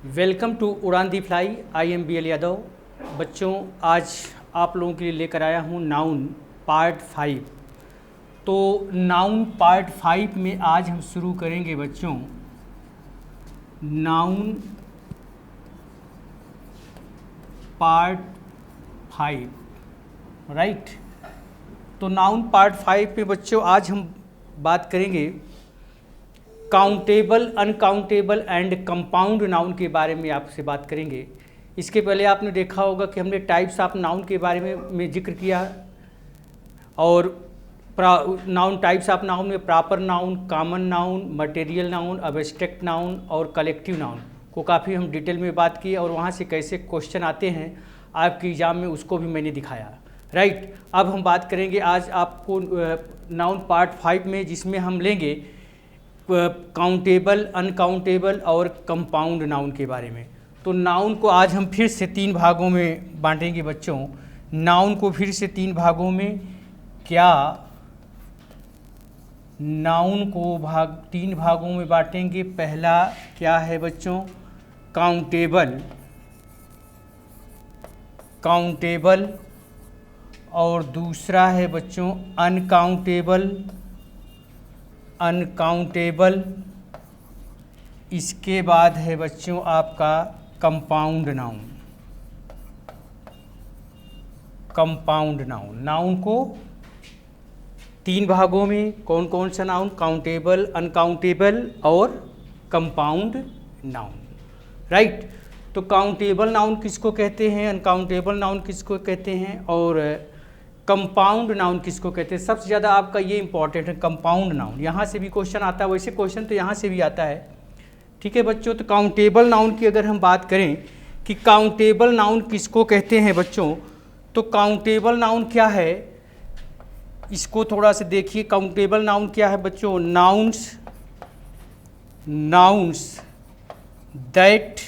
Welcome to Udaan the fly. I am BL Yadav. बच्चों, आज आप लोगों के लिए लेकर आया हूँ नाउन पार्ट 5। तो नाउन पार्ट 5 में आज हम शुरू करेंगे बच्चों नाउन पार्ट 5, राइट। तो नाउन पार्ट 5 में बच्चों आज हम बात करेंगे countable, uncountable and compound noun के बारे में आपसे बात करेंगे। इसके पहले आपने देखा होगा कि हमने टाइप्स ऑफ नाउन के बारे में जिक्र किया, और नाउन टाइप्स ऑफ नाउन में proper noun, common noun, material noun, abstract noun और कलेक्टिव नाउन को काफ़ी हम डिटेल में बात की, और वहाँ से कैसे क्वेश्चन आते हैं आपके एग्ज़ाम में उसको भी मैंने दिखाया, राइट। अब हम बात करेंगे आज आपको नाउन पार्ट 5 में, जिसमें हम लेंगे काउंटेबल, अनकाउंटेबल और कंपाउंड नाउन के बारे में। तो नाउन को आज हम फिर से 3 भागों में बांटेंगे बच्चों। नाउन को फिर से 3 भागों में नाउन को 3 भागों में बांटेंगे। पहला क्या है बच्चों? काउंटेबल, और दूसरा है बच्चों अनकाउंटेबल। इसके बाद है बच्चों आपका कंपाउंड नाउन। नाउन को 3 भागों में, कौन कौन सा नाउन? काउंटेबल, अनकाउंटेबल और कंपाउंड नाउन, राइट। तो काउंटेबल नाउन किसको कहते हैं, अनकाउंटेबल नाउन किसको कहते हैं, और कंपाउंड नाउन किसको कहते हैं? सबसे ज़्यादा आपका ये इंपॉर्टेंट है कंपाउंड नाउन। यहाँ से भी क्वेश्चन आता है, वैसे क्वेश्चन तो यहाँ से भी आता है, ठीक है बच्चों। तो काउंटेबल नाउन की अगर हम बात करें कि काउंटेबल नाउन किसको कहते हैं बच्चों, तो काउंटेबल नाउन क्या है, इसको थोड़ा सा देखिए। काउंटेबल नाउन क्या है बच्चों? Nouns that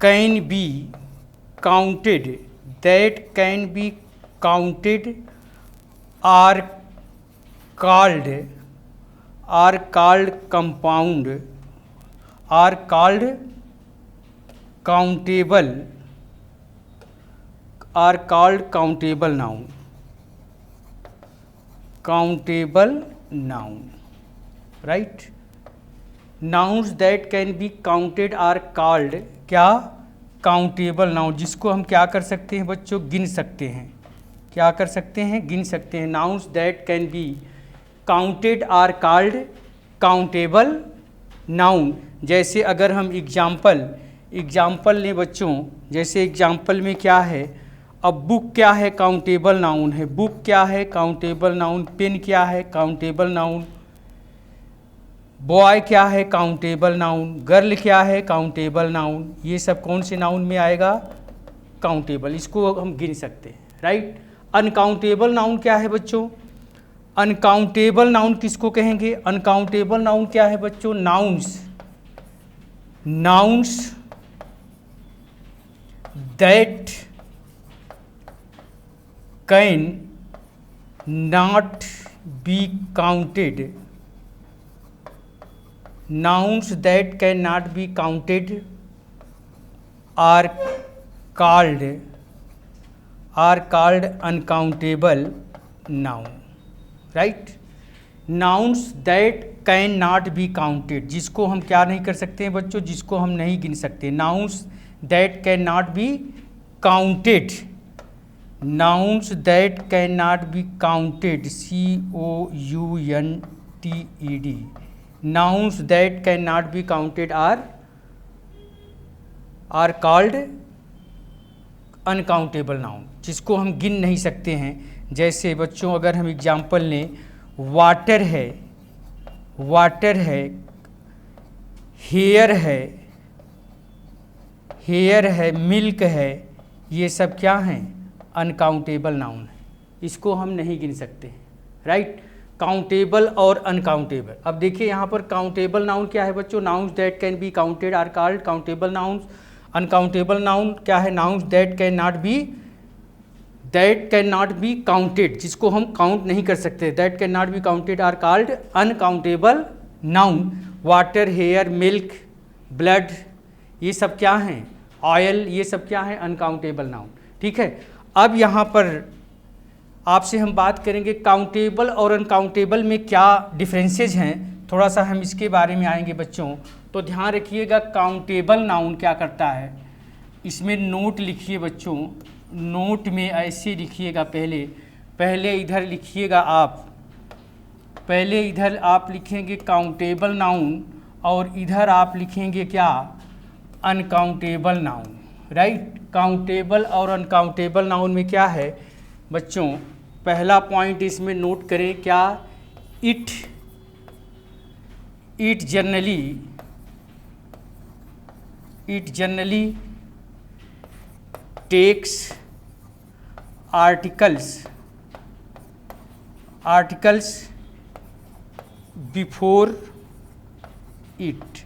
can be counted, are called countable noun, right। nouns that can be counted are called क्या? काउंटेबल नाउन, जिसको हम क्या कर सकते हैं बच्चों? गिन सकते हैं। क्या कर सकते हैं? गिन सकते हैं। Nouns that can be counted are called countable noun. जैसे अगर हम एग्जाम्पल लें बच्चों, जैसे एग्जाम्पल में क्या है, अब बुक क्या है? काउंटेबल नाउन है। बुक क्या है? Countable noun. पेन क्या है? Countable noun. बॉय क्या है? Countable noun. गर्ल क्या है? Countable noun. ये सब कौन से नाउन में आएगा? काउंटेबल, इसको हम गिन सकते हैं, राइट। अनकाउंटेबल नाउन क्या है बच्चों? अनकाउंटेबल नाउन किसको कहेंगे? अनकाउंटेबल नाउन क्या है बच्चों? Nouns that can not be counted, nouns that cannot be counted are called uncountable noun, right। nouns that cannot be counted, जिसको हम क्या नहीं कर सकते हैं बच्चों? जिसको हम नहीं गिन सकते। nouns that cannot be counted, nouns that cannot be counted, COUNTED, nouns that cannot be counted are called uncountable noun, जिसको हम गिन नहीं सकते हैं। जैसे बच्चों अगर हम एग्जाम्पल लें, वाटर है, हेयर है, मिल्क है, ये सब क्या हैं? अनकाउंटेबल नाउन है, इसको हम नहीं गिन सकते, राइट। काउंटेबल और अनकाउंटेबल। अब देखिए यहाँ पर काउंटेबल नाउन क्या है बच्चों? Nouns that can be counted are called countable nouns. Uncountable noun क्या है? Nouns that can not be counted, जिसको हम काउंट नहीं कर सकते, that can not be counted are called uncountable noun. Water, hair, milk, blood, ये सब क्या हैं? ऑयल, ये सब क्या है? Uncountable noun. ठीक है, अब यहाँ पर आपसे हम बात करेंगे काउंटेबल और अनकाउंटेबल में क्या डिफरेंसेस हैं, थोड़ा सा हम इसके बारे में आएंगे बच्चों। तो ध्यान रखिएगा, काउंटेबल नाउन क्या करता है, इसमें नोट लिखिए बच्चों, नोट में ऐसे लिखिएगा, पहले इधर लिखिएगा आप, पहले इधर आप लिखेंगे काउंटेबल नाउन और इधर आप लिखेंगे क्या? Uncountable noun. राइट, काउंटेबल और अनकाउंटेबल नाउन में क्या है बच्चों? पहला पॉइंट इसमें नोट करें क्या? It generally takes articles before it.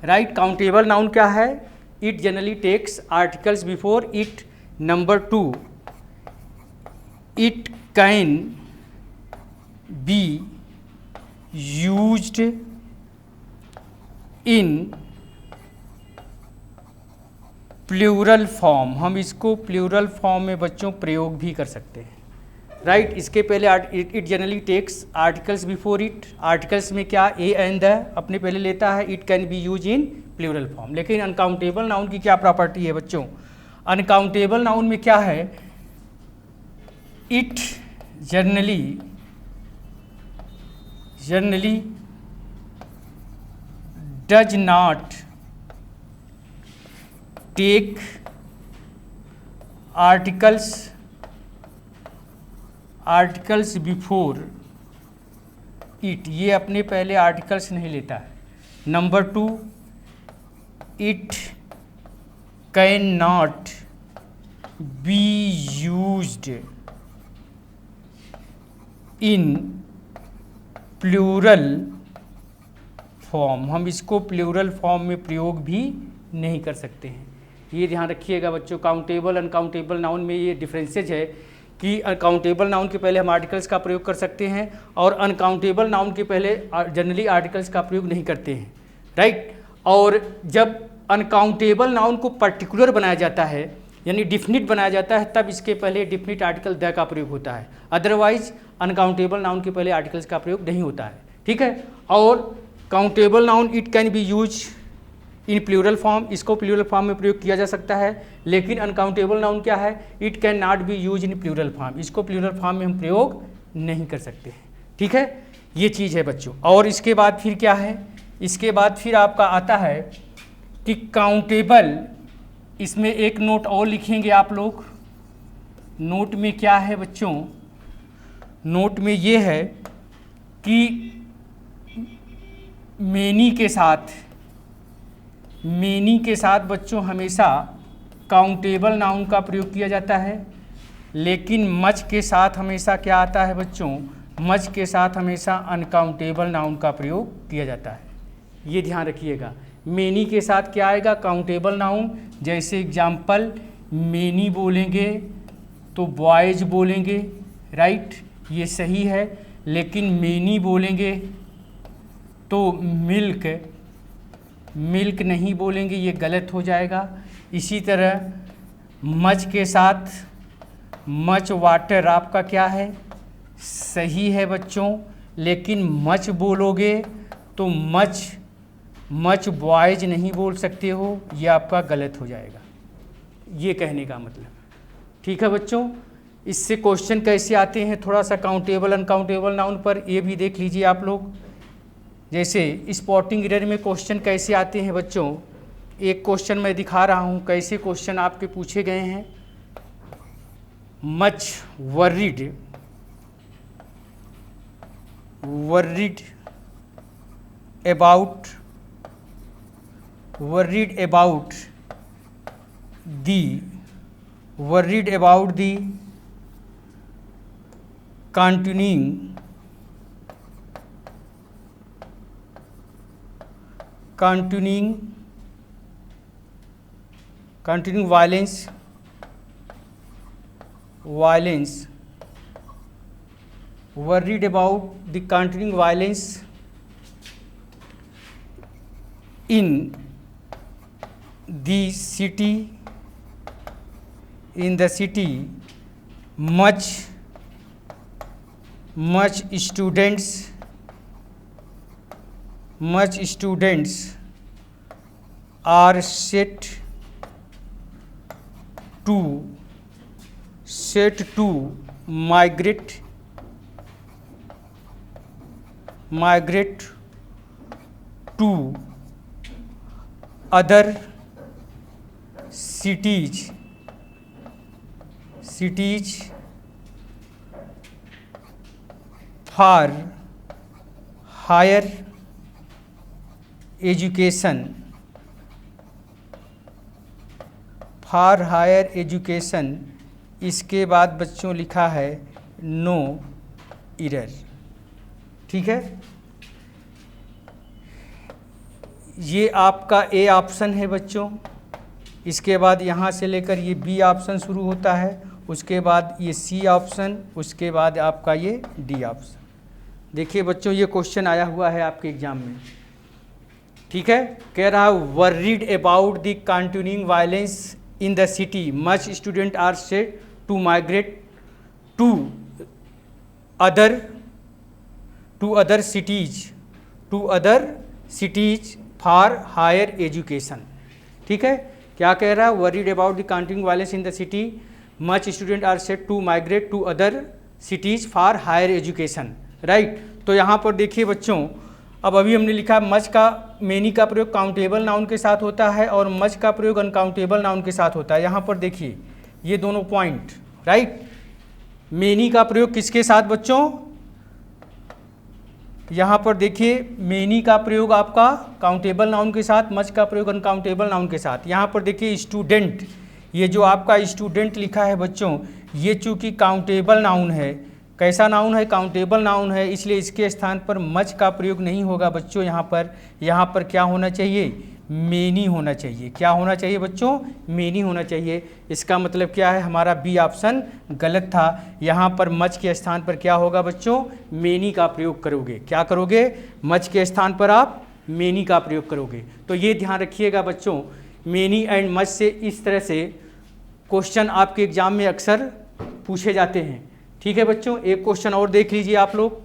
Right, countable noun क्या है? It generally takes articles before it. Number 2, it can be used in plural form. हम इसको प्लूरल फॉर्म में बच्चों प्रयोग भी कर सकते हैं। राइट, इसके पहले it generally takes articles before it, articles में क्या? ए एंड द अपने पहले लेता है। It can be use in plural form. लेकिन अनकाउंटेबल नाउन की क्या प्रॉपर्टी है बच्चों? अनकाउंटेबल नाउन में क्या है? It generally does not take articles before it, ये अपने पहले आर्टिकल्स नहीं लेता है। Number 2, it can not be used in plural form. हम इसको प्लूरल फॉर्म में प्रयोग भी नहीं कर सकते हैं। ये ध्यान रखिएगा बच्चों, काउंटेबल अनकाउंटेबल नाउन में ये डिफरेंसेज है कि अनकाउंटेबल नाउन के पहले हम आर्टिकल्स का प्रयोग कर सकते हैं और अनकाउंटेबल नाउन के पहले जनरली आर्टिकल्स का प्रयोग नहीं करते हैं। राइट, और जब अनकाउंटेबल नाउन को पर्टिकुलर बनाया जाता है यानी डिफिनिट बनाया जाता है, तब इसके पहले डिफिनिट आर्टिकल द का प्रयोग होता है। अदरवाइज अनकाउंटेबल नाउन के पहले आर्टिकल्स का प्रयोग नहीं होता है। ठीक है, और countable noun it can be use in plural form, इसको प्लूरल फॉर्म में प्रयोग किया जा सकता है। लेकिन अनकाउंटेबल नाउन क्या है? It can not be use in plural form, इसको प्लूरल फॉर्म में हम प्रयोग नहीं कर सकते हैं। ठीक है, ये चीज़ है बच्चों। और इसके बाद फिर क्या है? इसके बाद फिर आपका आता है कि काउंटेबल, इसमें एक नोट और लिखेंगे आप लोग। नोट में क्या है बच्चों? नोट में ये है कि मेनी के साथ बच्चों हमेशा काउंटेबल नाउन का प्रयोग किया जाता है, लेकिन मच के साथ हमेशा क्या आता है बच्चों? मच के साथ हमेशा अनकाउंटेबल नाउन का प्रयोग किया जाता है। ये ध्यान रखिएगा। मेनी के साथ क्या आएगा? Countable noun. जैसे एग्जाम्पल, मेनी बोलेंगे तो बॉयज बोलेंगे, राइट, ये सही है। लेकिन मेनी बोलेंगे तो मिल्क नहीं बोलेंगे, ये गलत हो जाएगा। इसी तरह मच के साथ मच वाटर आपका क्या है? सही है बच्चों। लेकिन मच बोलोगे तो मच बॉयज नहीं बोल सकते हो, ये आपका गलत हो जाएगा। ये कहने का मतलब। ठीक है बच्चों, इससे क्वेश्चन कैसे आते हैं थोड़ा सा काउंटेबल अनकाउंटेबल नाउन पर ये भी देख लीजिए आप लोग। जैसे स्पॉटिंग एरर में क्वेश्चन कैसे आते हैं बच्चों, एक क्वेश्चन मैं दिखा रहा हूँ कैसे क्वेश्चन आपके पूछे गए हैं। Much worried about the continuing violence worried about the continuing violence in the city much students are set to migrate to other cities for higher education. इसके बाद बच्चों लिखा है नो एरर। ठीक है, ये आपका ए ऑप्शन है बच्चों। इसके बाद यहाँ से लेकर ये बी ऑप्शन शुरू होता है, उसके बाद ये सी ऑप्शन, उसके बाद आपका ये डी ऑप्शन। देखिए बच्चों, ये क्वेश्चन आया हुआ है आपके एग्जाम में। ठीक है, कह रहा है worried about the continuing violence in the city much student are set to migrate to other cities for higher education. ठीक है, क्या कह रहा है? Worried about the continuing violence in the city much student are set to migrate to other cities for higher education. Right, तो यहाँ पर देखिए बच्चों, अब अभी हमने लिखा मच का मेनी का प्रयोग काउंटेबल नाउन के साथ होता है और मच का प्रयोग अनकाउंटेबल नाउन के साथ होता है। यहाँ पर देखिए ये दोनों पॉइंट। राइट, मेनी का प्रयोग किसके साथ बच्चों? यहाँ पर देखिए मेनी का प्रयोग आपका काउंटेबल नाउन के साथ, मच का प्रयोग अनकाउंटेबल नाउन के साथ। यहाँ पर देखिए स्टूडेंट, ये जो आपका स्टूडेंट लिखा है बच्चों, ये चूँकि काउंटेबल नाउन है। कैसा नाउन है? काउंटेबल नाउन है, इसलिए इसके स्थान पर मच का प्रयोग नहीं होगा बच्चों। यहाँ पर क्या होना चाहिए? मेनी होना चाहिए। क्या होना चाहिए बच्चों? मेनी होना चाहिए। इसका मतलब क्या है? हमारा बी ऑप्शन गलत था। यहाँ पर मच के स्थान पर क्या होगा बच्चों? मेनी का प्रयोग करोगे। क्या करोगे? मच के स्थान पर आप मेनी का प्रयोग करोगे। तो ये ध्यान रखिएगा बच्चों, मेनी एंड मच से इस तरह से क्वेश्चन आपके एग्जाम में अक्सर पूछे जाते हैं। ठीक है बच्चों, एक क्वेश्चन और देख लीजिए आप लोग।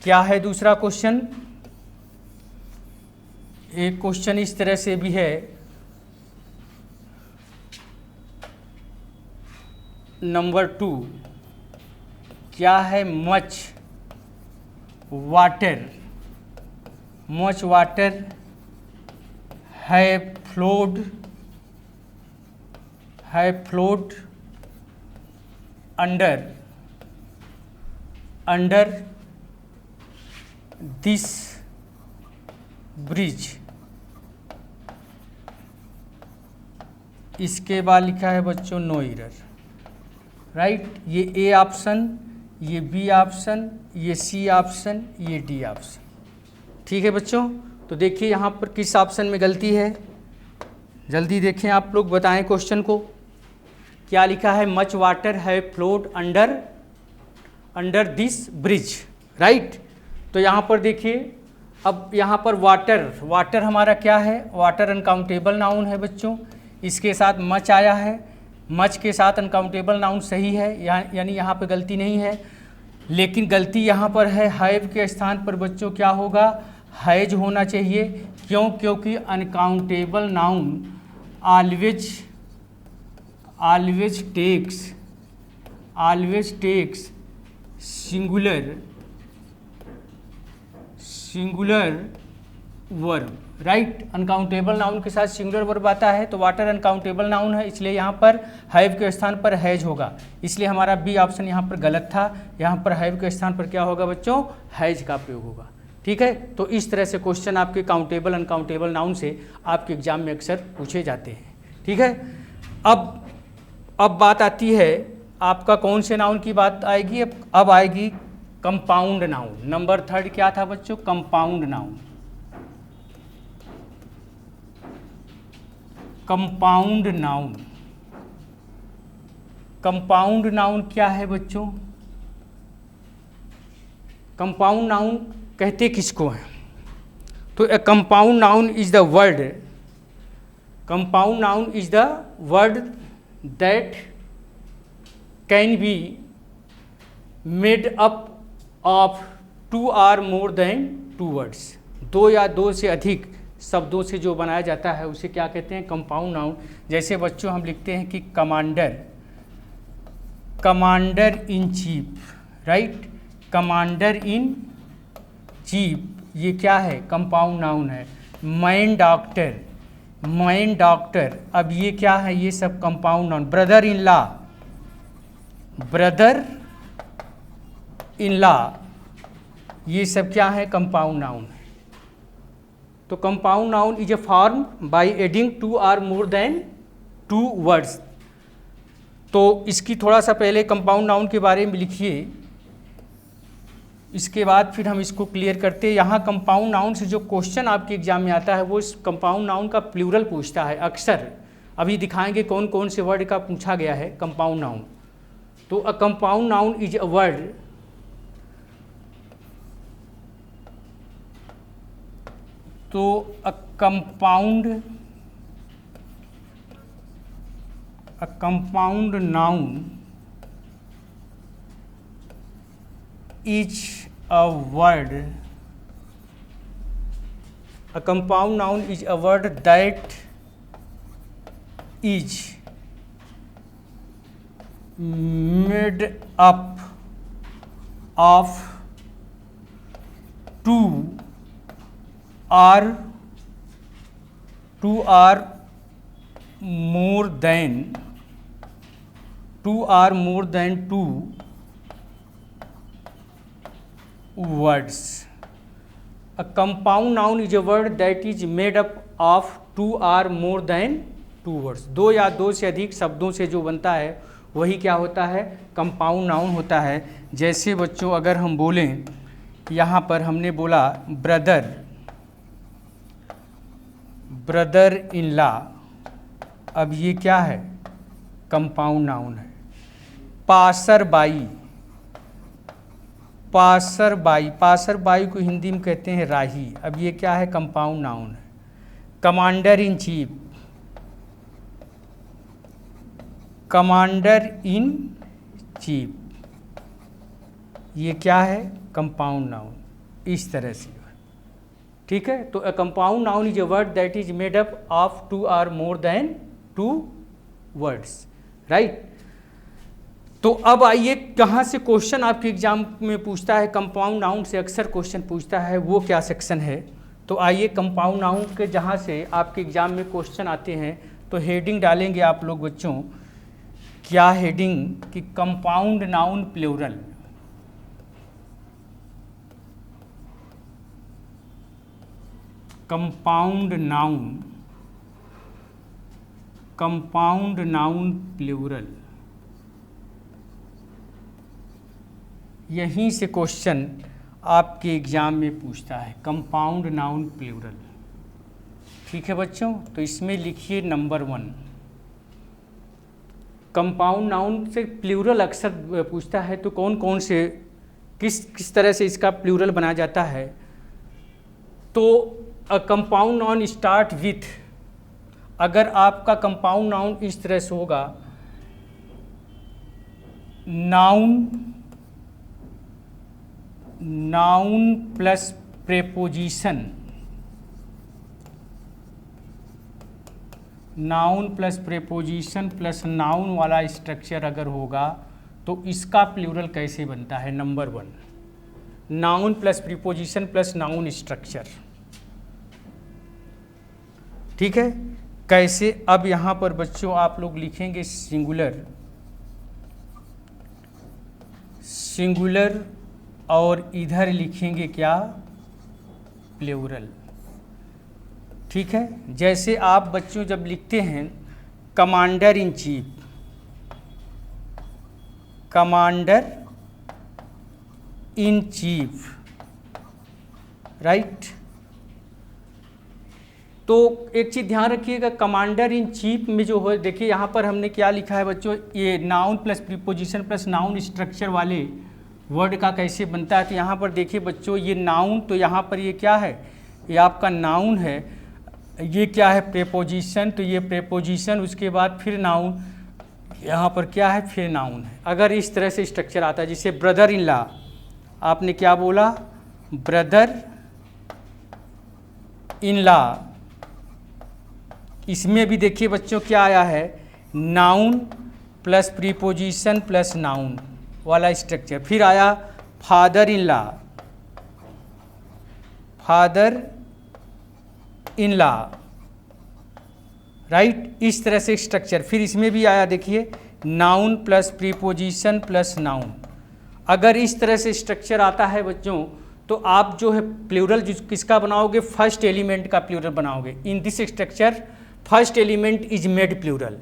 क्या है दूसरा क्वेश्चन? एक क्वेश्चन इस तरह से भी है, नंबर 2, क्या है? Much water have flowed under this bridge. इसके बाद लिखा है बच्चों नो एरर। राइट, ये ए ऑप्शन, ये बी ऑप्शन, ये सी ऑप्शन, ये डी ऑप्शन। ठीक है बच्चों, तो देखिए यहाँ पर किस ऑप्शन में गलती है, जल्दी देखें आप लोग, बताएं क्वेश्चन को। क्या लिखा है? मच वाटर है flowed under this bridge. Right, तो यहाँ पर देखिए, अब यहाँ पर वाटर हमारा क्या है? वाटर अनकाउंटेबल नाउन है बच्चों। इसके साथ मच आया है, मच के साथ अनकाउंटेबल नाउन सही है, यानी यहाँ पे गलती नहीं है। लेकिन गलती यहाँ पर है, हैव के स्थान पर बच्चों क्या होगा? हैज होना चाहिए। क्यों? क्योंकि uncountable noun always takes singular verb. Right, uncountable noun के साथ सिंगुलर वर्ब आता है, तो वाटर अनकाउंटेबल नाउन है, इसलिए यहाँ पर हैव के स्थान पर हैज होगा। इसलिए हमारा बी ऑप्शन यहाँ पर गलत था। यहाँ पर हैव के स्थान पर क्या होगा बच्चों? हैज का प्रयोग होगा। ठीक है, तो इस तरह से क्वेश्चन आपके काउंटेबल अनकाउंटेबल नाउन से आपके एग्जाम में अक्सर पूछे जाते हैं। ठीक है, अब बात आती है आपका कौन से नाउन की बात आएगी? अब आएगी कंपाउंड नाउन। नंबर 3 क्या था बच्चों? Compound noun. कंपाउंड नाउन क्या है बच्चों? कंपाउंड नाउन कहते किसको हैं? तो ए compound noun is the word, compound noun is the word that can be made up of 2 or more than 2 words, 2 या 2 से अधिक शब्दों से जो बनाया जाता है उसे क्या कहते हैं, कंपाउंड नाउन। जैसे बच्चों हम लिखते हैं कि commander, commander in chief, right, commander in chief, ये क्या है, कंपाउंड नाउन है। मैन डॉक्टर, मैन डॉक्टर, अब ये क्या है, ये सब compound noun. Brother in law, brother in law, ये सब क्या है, कंपाउंड नाउन है। तो compound noun is a form by adding 2 or more than 2 words. तो इसकी थोड़ा सा पहले कंपाउंड नाउन के बारे में लिखिए, इसके बाद फिर हम इसको क्लियर करते हैं। यहाँ कंपाउंड नाउन से जो क्वेश्चन आपके एग्जाम में आता है वो इस कंपाउंड नाउन का प्लूरल पूछता है अक्सर। अभी दिखाएंगे कौन कौन से वर्ड का पूछा गया है कंपाउंड नाउन। तो a compound noun is a word, तो a compound noun is a word, a compound noun is a word that is made up of 2 or more than 2 words. A compound noun is a word that is made up of 2 or more than 2 words. 2 या 2 से अधिक शब्दों से जो बनता है वही क्या होता है, कंपाउंड नाउन होता है। जैसे बच्चों अगर हम बोलें, यहाँ पर हमने बोला ब्रदर, ब्रदर इन लॉ, अब ये क्या है, कंपाउंड नाउन है। Passer by, passer by, passer by को हिंदी में कहते हैं राही, अब ये क्या है, कंपाउंड नाउन है। Commander in chief, commander in chief, ये क्या है, कंपाउंड नाउन। इस तरह से, ठीक है। तो a compound noun is a word that is made up of 2 or more than 2 words, right. तो अब आइए कहाँ से क्वेश्चन आपके एग्जाम में पूछता है, कंपाउंड नाउन से अक्सर क्वेश्चन पूछता है, वो क्या सेक्शन है। तो आइए कंपाउंड नाउन के जहाँ से आपके एग्जाम में क्वेश्चन आते हैं, तो हेडिंग डालेंगे आप लोग बच्चों, क्या हेडिंग, कि compound noun plural. Compound noun plural, यहीं से क्वेश्चन आपके एग्जाम में पूछता है, कंपाउंड नाउन प्लूरल। ठीक है बच्चों, तो इसमें लिखिए नंबर 1, कंपाउंड नाउन से प्लूरल अक्सर पूछता है, तो कौन कौन से किस तरह से इसका प्लूरल बनाया जाता है। तो a compound noun start with, अगर आपका कंपाउंड नाउन इस तरह से होगा, noun plus preposition, noun plus preposition plus noun वाला स्ट्रक्चर अगर होगा तो इसका प्लूरल कैसे बनता है। Number 1, noun plus preposition plus noun structure. ठीक है, कैसे, अब यहाँ पर बच्चों आप लोग लिखेंगे सिंगुलर, सिंगुलर, और इधर लिखेंगे क्या, प्लूरल। ठीक है, जैसे आप बच्चों जब लिखते हैं commander in chief, commander in chief, right. तो एक चीज़ ध्यान रखिएगा, कमांडर इन चीफ में जो हो, देखिए यहाँ पर हमने क्या लिखा है बच्चों, ये noun plus preposition plus noun structure वाले वर्ड का कैसे बनता है। तो यहाँ पर देखिए बच्चों, ये नाउन, तो यहाँ पर ये क्या है, ये आपका नाउन है, ये क्या है प्रेपोजिशन, तो ये प्रेपोजिशन उसके बाद फिर नाउन, यहाँ पर क्या है फिर नाउन है। अगर इस तरह से स्ट्रक्चर आता है, जैसे ब्रदर इन लॉ, आपने क्या बोला ब्रदर इन लॉ, इसमें भी देखिए बच्चों क्या आया है noun plus preposition plus noun वाला स्ट्रक्चर। फिर आया father in law, father in law, right, इस तरह से स्ट्रक्चर। फिर इसमें भी आया देखिए noun plus preposition plus noun. अगर इस तरह से स्ट्रक्चर आता है बच्चों, तो आप जो है प्लूरल किसका बनाओगे, फर्स्ट एलिमेंट का प्लूरल बनाओगे। In this structure first element is made plural.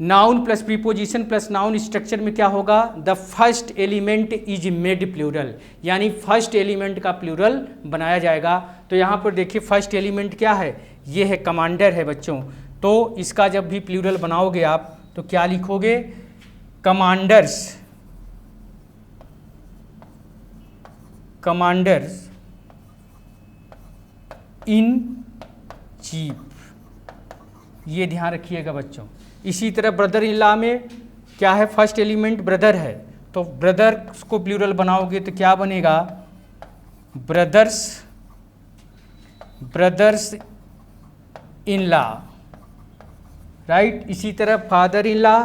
Noun plus preposition plus noun structure में क्या होगा, the first element is made plural, यानी फर्स्ट एलिमेंट का प्लूरल बनाया जाएगा। तो यहाँ पर देखिए फर्स्ट एलिमेंट क्या है, ये है कमांडर है बच्चों। तो इसका जब भी प्लूरल बनाओगे आप तो क्या लिखोगे, कमांडर्स, कमांडर्स इन चीफ, ये ध्यान रखिएगा बच्चों। इसी तरह ब्रदर इन लॉ में क्या है, फर्स्ट एलिमेंट ब्रदर है, तो ब्रदर्स को प्लूरल बनाओगे तो क्या बनेगा, brothers, brothers in law, right. इसी तरह फादर इन लॉ,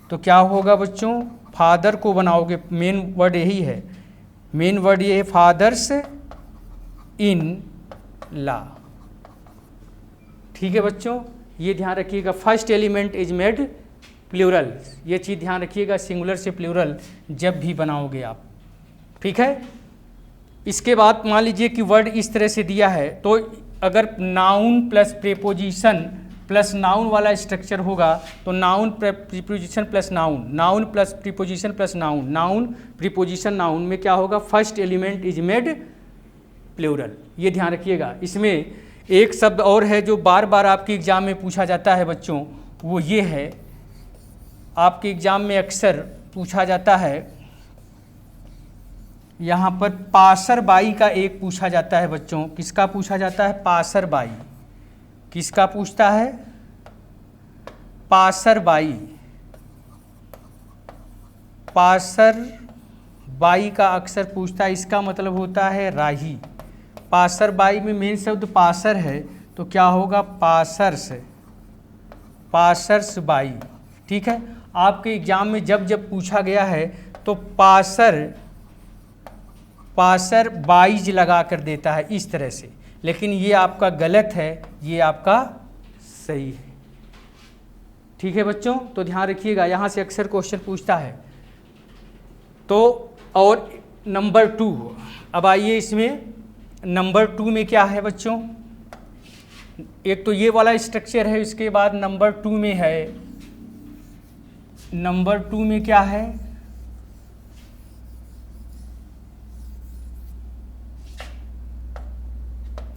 तो क्या होगा बच्चों, फादर को बनाओगे, मेन वर्ड यही है, मेन वर्ड ये है फादर्स इन लॉ, ठीक है बच्चों। ये ध्यान रखिएगा, first element is made plural, ये चीज़ ध्यान रखिएगा, सिंगुलर से प्लूरल जब भी बनाओगे आप, ठीक है। इसके बाद मान लीजिए कि वर्ड इस तरह से दिया है, तो अगर noun plus preposition plus noun वाला स्ट्रक्चर होगा तो noun preposition plus noun, noun plus preposition plus noun, noun preposition noun में क्या होगा, first element is made plural, ये ध्यान रखिएगा। इसमें एक शब्द और है जो बार बार आपके एग्जाम में पूछा जाता है बच्चों, वो ये है, आपके एग्जाम में अक्सर पूछा जाता है, यहाँ पर पासर बाई का एक पूछा जाता है बच्चों। किसका पूछा जाता है, पासर बाई, किसका पूछता है, पासर बाई, पासर बाई का अक्सर पूछता है, इसका मतलब होता है राही। पासर बाई में मेन शब्द पासर है, तो क्या होगा, पासर्स, पासर्स बाई, ठीक है। आपके एग्जाम में जब जब पूछा गया है तो पासर, पासर बाईज लगा कर देता है इस तरह से, लेकिन ये आपका गलत है, ये आपका सही है, ठीक है बच्चों। तो ध्यान रखिएगा, यहाँ से अक्सर क्वेश्चन पूछता है। तो और नंबर 2, अब आइए इसमें नंबर 2 में क्या है बच्चों, एक तो ये वाला स्ट्रक्चर है, इसके बाद नंबर 2 में है, नंबर 2 में क्या है,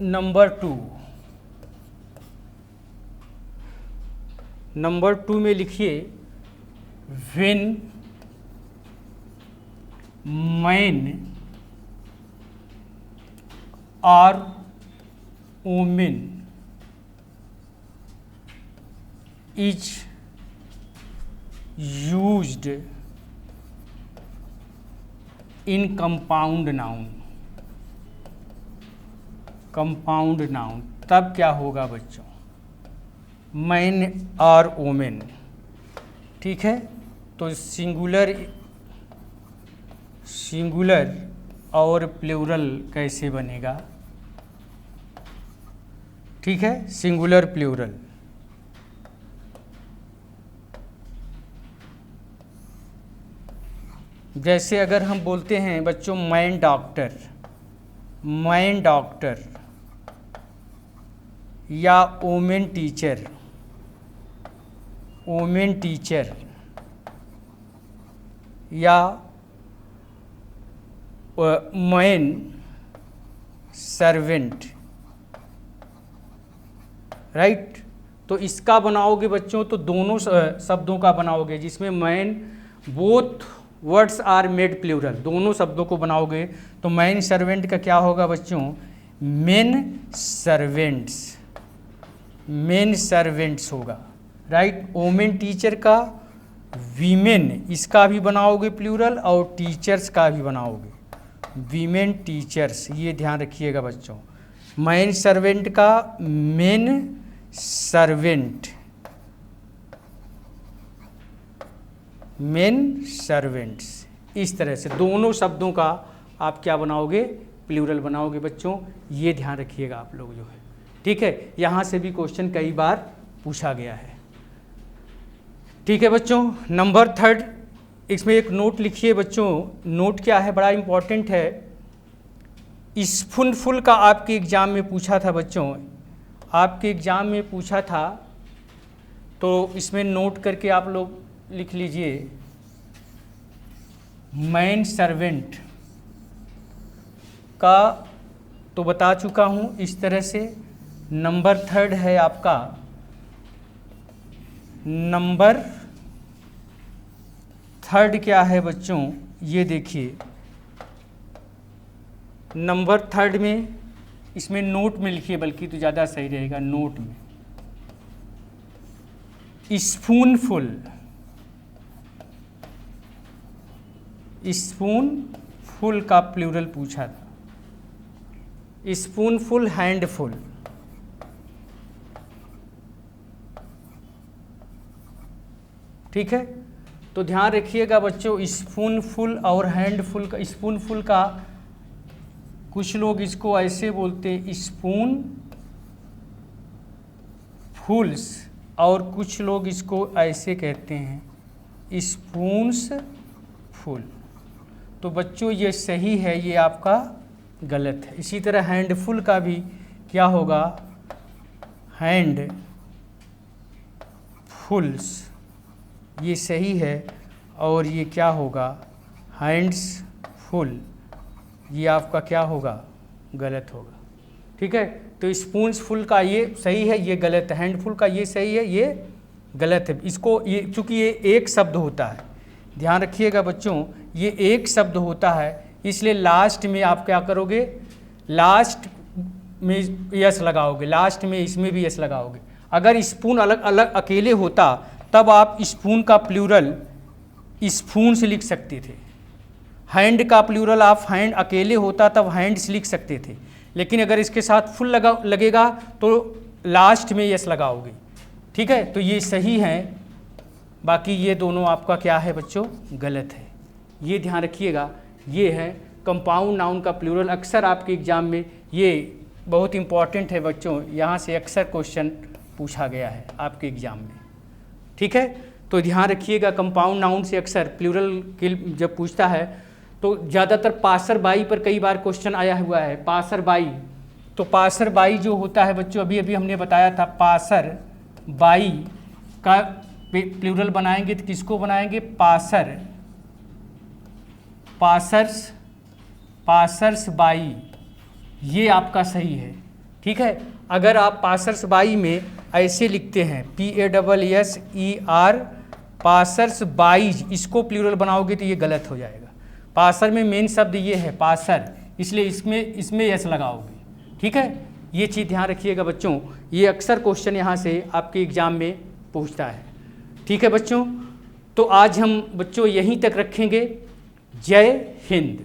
नंबर 2, नंबर 2 में लिखिए व्हेन मैन और women is used in compound noun, compound noun, तब क्या होगा बच्चों, मैन और वुमेन, ठीक है। तो सिंगुलर, सिंगुलर और प्लूरल कैसे बनेगा, ठीक है, सिंगुलर प्लूरल। जैसे अगर हम बोलते हैं बच्चों मैन डॉक्टर, मैन डॉक्टर, या वुमेन टीचर, वुमेन टीचर, या मैन सर्वेंट, राइट। तो इसका बनाओगे बच्चों तो दोनों शब्दों का बनाओगे, जिसमें man, both words are made plural, दोनों शब्दों को बनाओगे। तो मैन सर्वेंट का क्या होगा बच्चों, मेन सर्वेंट्स होगा, राइट। वोमेन टीचर का वीमेन, इसका भी बनाओगे प्लूरल और टीचर्स का भी बनाओगे, वीमेन टीचर्स, ये ध्यान रखिएगा बच्चों। मैन सर्वेंट का मेन सर्वेंट्स, इस तरह से दोनों शब्दों का आप क्या बनाओगे, प्लूरल बनाओगे बच्चों, ये ध्यान रखिएगा आप लोग जो है, ठीक है। यहाँ से भी क्वेश्चन कई बार पूछा गया है, ठीक है बच्चों। नंबर 3, इसमें एक नोट लिखिए बच्चों। नोट क्या है, बड़ा इंपॉर्टेंट है। स्पूनफुल का आपके एग्ज़ाम में पूछा था बच्चों, आपके एग्ज़ाम में पूछा था, तो इसमें नोट करके आप लोग लिख लीजिए। मैन सर्वेंट का तो बता चुका हूँ इस तरह से। नंबर 3 है आपका, नंबर 3 क्या है बच्चों, ये देखिए। नंबर 3 में, इसमें नोट में लिखिए बल्कि तो ज़्यादा सही रहेगा, नोट में। स्पूनफुल का प्लूरल पूछा था, स्पूनफुल, हैंडफुल, ठीक है। तो ध्यान रखिएगा बच्चों, स्पूनफुल और हैंडफुल का, स्पूनफुल का कुछ लोग इसको ऐसे बोलते हैं स्पून फुल्स, और कुछ लोग इसको ऐसे कहते हैं स्पून्स फुल। तो बच्चों ये सही है, ये आपका गलत है। इसी तरह हैंडफुल का भी क्या होगा, हैंड फुल्स, ये सही है, और ये क्या होगा, हैंड्स फुल, ये आपका क्या होगा, गलत होगा, ठीक है। तो स्पून्स फुल का ये सही है, ये गलत है। हैंडफुल का ये सही है, ये गलत है। इसको ये, चूँकि ये एक शब्द होता है, ध्यान रखिएगा बच्चों, ये एक शब्द होता है, इसलिए लास्ट में आप क्या करोगे, लास्ट में यस लगाओगे, लास्ट में इसमें भी यस लगाओगे। अगर स्पून अलग अलग अकेले होता तब आप स्पून का प्लूरल स्पून से लिख सकते थे, हैंड का प्लूरल आप हैंड अकेले होता तब हैंड्स लिख सकते थे, लेकिन अगर इसके साथ फुल लगेगा तो लास्ट में यस लगाओगे, ठीक है। तो ये सही है, बाकी ये दोनों आपका क्या है बच्चों, गलत है। ये ध्यान रखिएगा, ये है कंपाउंड नाउन का प्लूरल। अक्सर आपके एग्ज़ाम में ये बहुत इंपॉर्टेंट है बच्चों, यहाँ से अक्सर क्वेश्चन पूछा गया है आपके एग्ज़ाम में, ठीक है। तो ध्यान रखिएगा, कंपाउंड नाउन से अक्सर प्लूरल के जब पूछता है तो ज़्यादातर पासर बाई पर कई बार क्वेश्चन आया हुआ है। पासर बाई, तो पासर बाई जो होता है बच्चों, अभी अभी हमने बताया था, पासर बाई का प्लूरल बनाएंगे तो किसको बनाएंगे, पासर, पासर्स, पासर्स बाई, ये आपका सही है, ठीक है। अगर आप पासर्स बाई में ऐसे लिखते हैं PASSER, पासर्स बाईज, इसको प्लूरल बनाओगे तो ये गलत हो जाएगा। पासर में मेन शब्द ये है पासर, इसलिए इसमें यस लगाओगे, ठीक है। ये चीज़ ध्यान रखिएगा बच्चों, ये अक्सर क्वेश्चन यहाँ से आपके एग्ज़ाम में पूछता है, ठीक है बच्चों। तो आज हम बच्चों यहीं तक रखेंगे। जय हिंद।